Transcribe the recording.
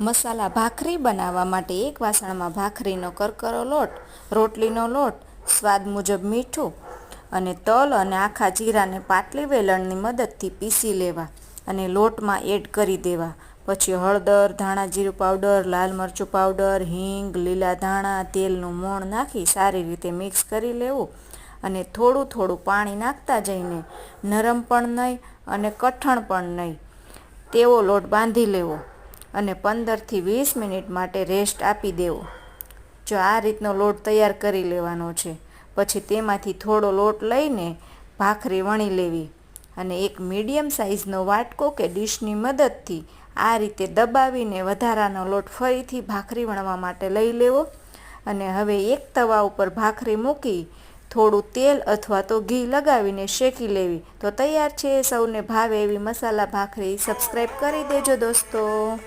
મસાલા ભાખરી બનાવવા માટે એક વાસણમાં ભાખરીનો કરકરો લોટ, રોટલીનો લોટ, સ્વાદ મુજબ મીઠું અને તલ અને આખા જીરાને પાટલી વેલણની મદદથી પીસી લેવા અને લોટમાં એડ કરી દેવા. પછી હળદર, ધાણા જીરું પાવડર, લાલ મરચું પાવડર, હિંગ, લીલા ધાણા, તેલનું મોણ નાખી સારી રીતે મિક્સ કરી લેવું અને થોડું થોડું પાણી નાખતા જઈને નરમ પણ નહીં અને કઠણ પણ નહીં તેવો લોટ બાંધી લેવો અને 15થી 20 મિનિટ માટે રેસ્ટ આપી દેવો. જો આ રીતનો લોટ તૈયાર કરી લેવાનો છે. પછી તેમાંથી થોડો લોટ લઈને ભાખરી વણી લેવી અને એક મીડિયમ સાઇઝનો વાટકો કે ડીશની મદદથી આ રીતે દબાવીને વધારાનો લોટ ફરીથી ભાખરી વણવા માટે લઈ લેવો અને હવે એક તવા ઉપર ભાખરી મૂકી થોડું તેલ અથવા તો ઘી લગાવીને શેકી લેવી. તો તૈયાર છે સૌને ભાવે એવી મસાલા ભાખરી. સબસ્ક્રાઈબ કરી દેજો દોસ્તો.